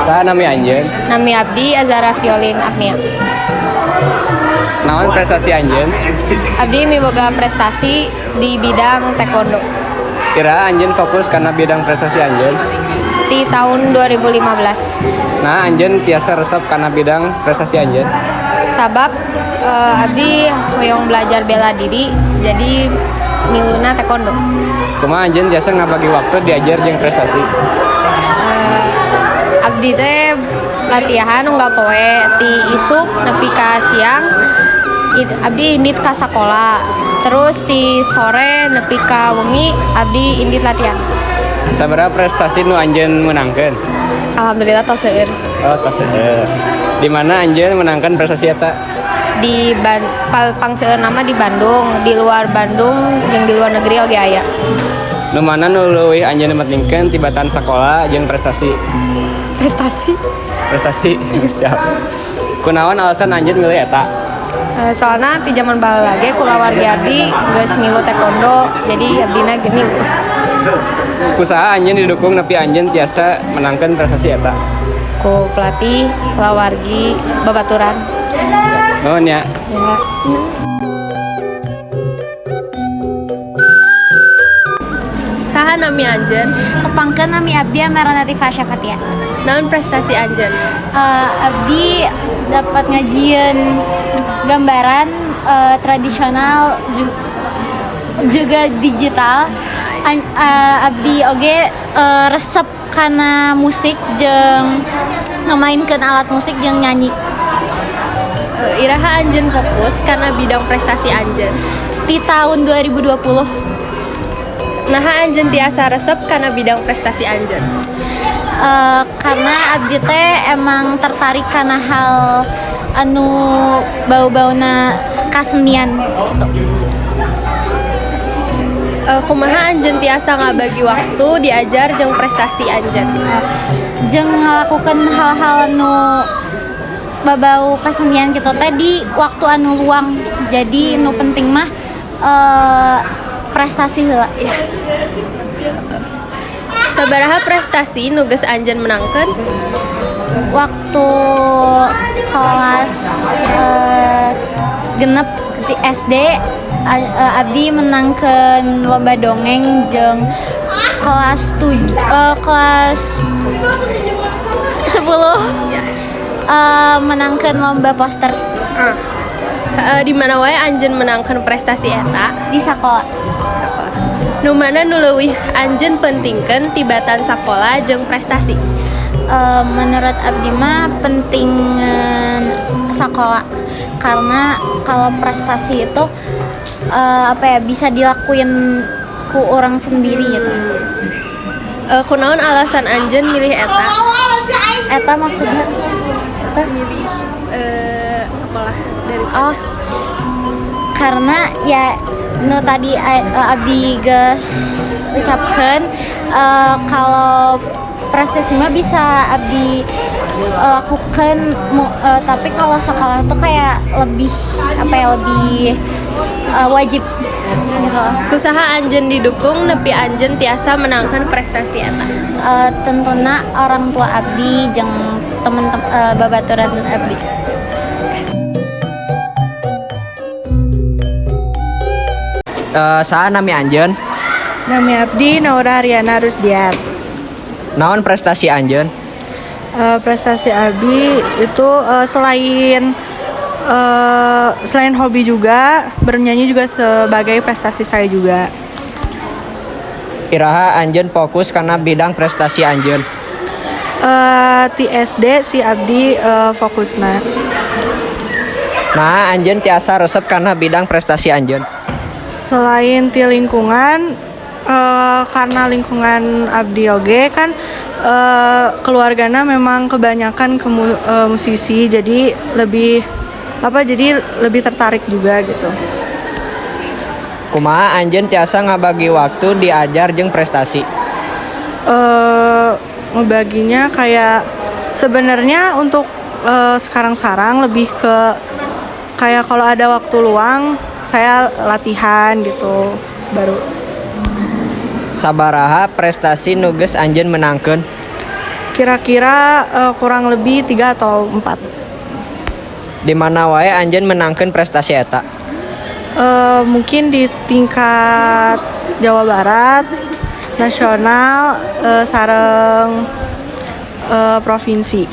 Saha nami anjeun? Nami abdi Azara Violin Agnia. Naon prestasi anjeun? Abdi miboga prestasi di bidang taekwondo. Ira anjeun fokus karena bidang prestasi anjeun. Di tahun 2015. Nah anjeun tiasa resep karena bidang prestasi anjeun. Sabab abdi hoyong belajar bela diri jadi miluna taekwondo. Kumaha anjeun tiasa ngabagi waktu diajar jeung prestasi? Abdi teh latihan unggal poe ti isuk nepi ka siang. Abdi indit ka sakola. Terus ti sore nepi ka wengi abdi indit latihan. Sabaraha prestasi nu anjeun menangkeun? Alhamdulillah tos seueur. Oh, tos seueur. Di mana anjeun menangkan prestasi eta? Di pangseueur nama di Bandung, di luar Bandung jeung di luar negeri oge aya. Nu mana nu leuwih anjeun pentingkeun tibatan sakola jeung prestasi? Prestasi. Siap. Kunaon alasan anjeun milih eta? Soalna ti zaman baheula ge kulawargi abdi geus milu taekwondo, jadi abdina ge milu. Kusaha anjeun didukung nepi anjeun tiasa menangkan prestasi eta? Ku pelatih, kulawargi, babaturan. Nuhun ya. Ya. Saha nami anjeun? Kepangkeun nami abdi Amaranati Fasya Fatia. Naon prestasi anjeun? Abdi dapat ngajieun gambaran tradisional juga digital. Abdi oge resep kana musik jeung ngamainkeun alat musik jeung nyanyi. Iraha anjeun fokus karena bidang prestasi anjeun? Di tahun 2020 Naha anjeun tiasa resep karena bidang prestasi anjeun? Karena abdi teh emang tertarik karena hal anu bau-bauna kasenian gitu. Kumaha anjeun tiasa ngabagi waktu diajar jeung prestasi anjeun? Jeung ngalakukeun hal-hal anu babau kasenian gitu teh di waktu anu luang. Jadi nu penting mah prestasi heula. Ya. Sabaraha prestasi nu geus anjeun menangkeun? Waktu kelas genep di SD abdi menangkeun lomba dongeng jeung kelas 10 menangkeun lomba poster. Di mana wae anjeun menangkeun prestasi eta? Di sakola. Nu mana nu leuwih anjeun pentingkeun tibatan sakola jeung prestasi? Menurut abdi mah pentingan sakola karena kalau prestasi itu bisa dilakuin ku orang sendiri gitu. Kunaon alasan anjeun milih eta? Eta maksudnya Milih sekolah dari karena ya nu tadi abdi geus ucapkeun kalau prestasi mah bisa abdi lakukan tapi kalau sekolah tuh kayak lebih lebih wajib gitu. Kusaha anjeun didukung nepi anjeun tiasa menangkan prestasi eta? Tentuna orang tua abdi jeung teman-teman babaturan abdi. Saha nami anjeun? Nami abdi Naura Ariana Rusdiat. Naon prestasi anjeun? Prestasi abdi itu selain hobi juga, bernyanyi juga sebagai prestasi saya juga. Iraha anjeun fokus karena bidang prestasi anjeun? Ti SD si abdi fokusna. Nah anjeun tiasa resep karena bidang prestasi anjeun? Selain ti lingkungan, karena lingkungan abdi oge kan keluargana memang kebanyakan musisi, jadi lebih tertarik juga gitu. Kumaha anjeun tiasa ngabagi waktu diajar jeung prestasi? Ngebaginya kayak sebenarnya untuk sekarang lebih ke kayak kalau ada waktu luang saya latihan gitu baru. Sabaraha prestasi nu geus anjeun menangkeun? Kira-kira kurang lebih 3 atau 4. Di mana wae anjeun menangkan prestasi eta? Mungkin di tingkat Jawa Barat, nasional, sareng provinsi.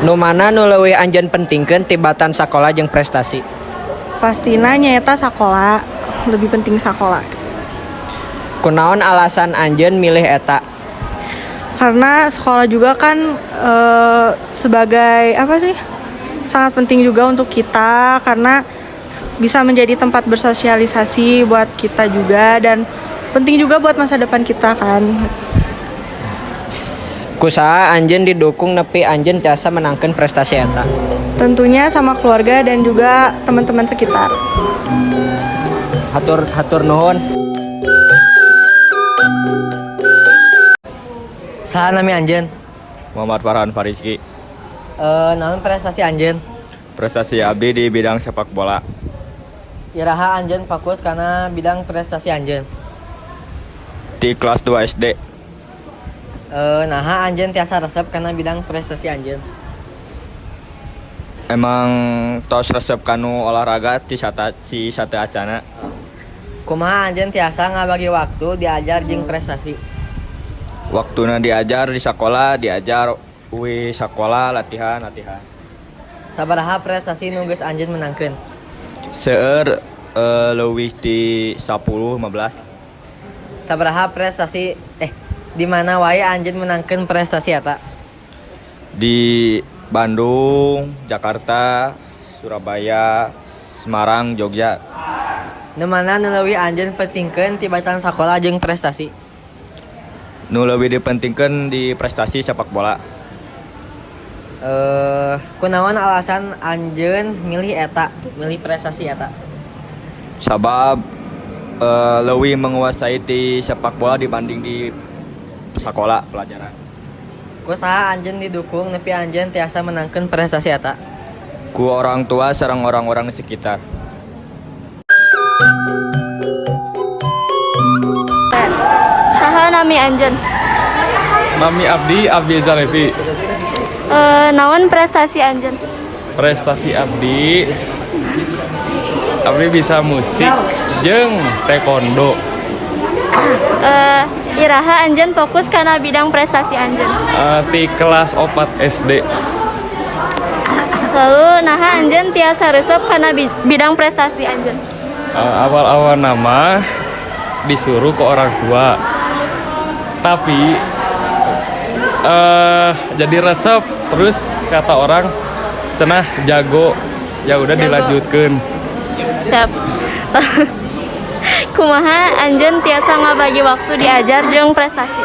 Nu mana nu leuwih anjeun pentingkeun tibatan sakola jeung prestasi? Pastina nyaeta sakola, lebih penting sakola. Kunaon alasan anjeun milih eta? Karena sekolah juga kan sebagai apa sih? Sangat penting juga untuk kita karena bisa menjadi tempat bersosialisasi buat kita juga dan penting juga buat masa depan kita kan. Kusaha anjeun didukung nepi anjeun tiasa menangkan prestasi eta? Tentunya sama keluarga dan juga teman-teman sekitar. Hatur nuhun. Saha nami anjeun? Muhammad Farhan Farizki. Naon prestasi anjeun? Prestasi abdi di bidang sepak bola. Iraha anjeun fokus karena bidang prestasi anjeun. Di kelas 2 SD. Naha anjeun tiasa resep karena bidang prestasi anjeun. Emang tos resep kanu olahraga si sate acana. Kumaha anjeun tiasa ngabagi waktu diajar jeung prestasi? Waktuna diajar di sekolah, diajar sekolah latihan. Sabaraha prestasi nu geus anjeun menangkeun? Seueur leuwih di 10-15. Sabaraha prestasi di mana wae anjeun menangkeun prestasi eta? Di Bandung, Jakarta, Surabaya, Semarang, Jogja. Nu mana nu leuwih anjeun pentingkeun tibatan sakola jeung prestasi? Nu leuwih dipentingkeun di prestasi sepak bola. Kunaon alasan anjeun milih prestasi eta? Sabab leuwih menguasai di sepak bola dibanding di sekolah pelajaran. Kusaha anjeun didukung nepi anjeun tiasa menangkeun prestasi eta? Ku orang tua sareng orang-orang di sekitar. Saha nami anjeun? Nami Abdi Zalevi. Naon prestasi anjeun? Prestasi Abdi bisa musik jeung taekwondo. Iraha anjeun fokus karena bidang prestasi anjeun. Di kelas 4 SD. Lalu naha anjeun tiasa resep karena bidang prestasi anjeun? Awal-awal nama disuruh ke orang tua. Tapi jadi resep terus kata orang cenah jago, ya udah dilanjutkan. Siap. Kumaha anjeun tiasa ngabagi waktu diajar jeung prestasi?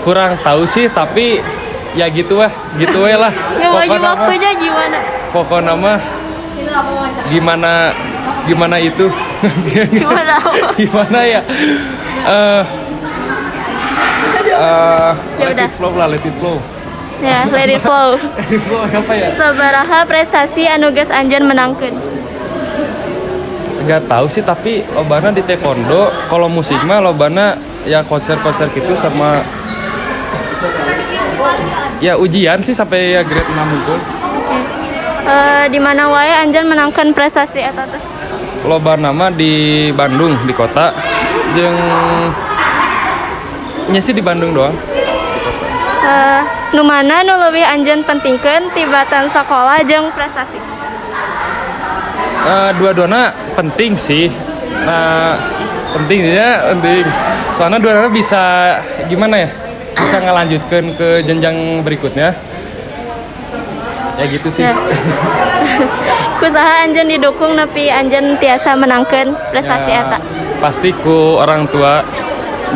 Kurang tahu sih, tapi ya gitu lah. Ngabagi waktunya gimana? Pokoknya mah gimana itu? Gimana ya? Let it flow. Ya, let it flow. Apa ya? Sabaraha prestasi anu geus anjeun menangkeun? Gak tahu sih, tapi lobana di taekwondo. Kalau musik mah lobana ya konser-konser gitu sama ya ujian sih sampai ya grade 6 unggul. Di mana wae anjeun menangkeun prestasi eta teh? Lobana mah di Bandung, di kota. Jeung nya sih di Bandung doang. Nu mana nu leuwih anjeun pentingkeun tibatan sakola jeung prestasi? Dua-duanya penting sih. Penting. Soalnya dua-duanya bisa gimana ya? Bisa ngelanjutkan ke jenjang berikutnya. Ya gitu sih. Ya. Kusaha anjeun didukung nepi anjeun tiasa menangkeun prestasi eta? Pasti ku orang tua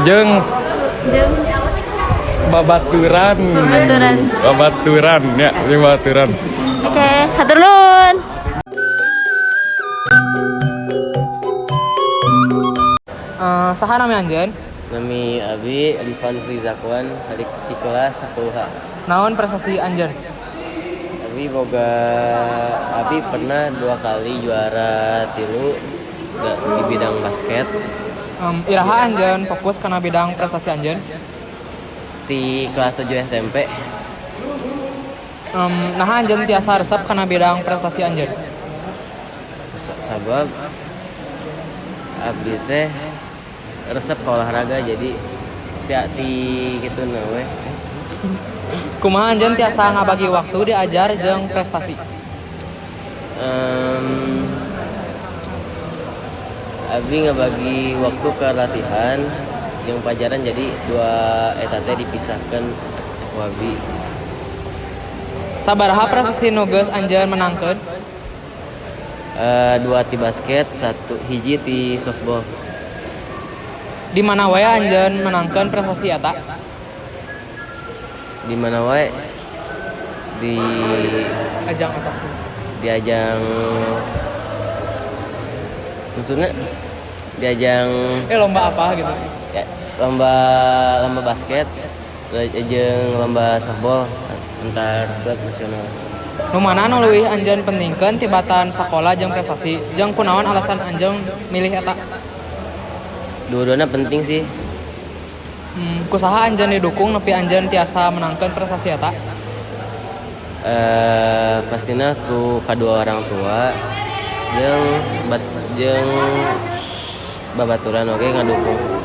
jeung babaturan ya, babaturan. Oke, hatur nuhun. Saha nami anjeun? Nami Abi Alifan Frizakwan di kelas 10H. Naon prestasi anjeun? Abi pernah 2 kali juara 3 di bidang basket. Iraha anjeun fokus kana bidang prestasi anjeun? Di kelas 7 SMP. Nah anjeun tiasa resep kana bidang prestasi anjeun? Sabab abdi teh resep ke olahraga jadi ti gitu we. Kumaha anjeun tiasa ngabagi waktu diajar jeung prestasi? Abdi ngabagi waktu ke latihan jeung pelajaran jadi dua eta teh dipisahkeun wabi. Sabaraha prestasi nu geus anjeun menangkeun? 2 ti basket, 1 ti softball. Di mana wae anjeun menangkeun prestasi eta? Di mana wae di Ajang eta. di ajang maksudnya di ajang Lomba apa gitu? ya, lomba basket jeung lomba softball antar klub nasional. Nu mana nu leuwih anjeun pentingkeun tibatan sakola jeung prestasi? Jeung kunaon alasan anjeun milih eta? Dua-duanya penting sih. Kusaha anjeun didukung nepi anjeun tiasa menangkeun prestasi eta? Pastinya ku kedua orang tua jeung babaturan oge ngadukung.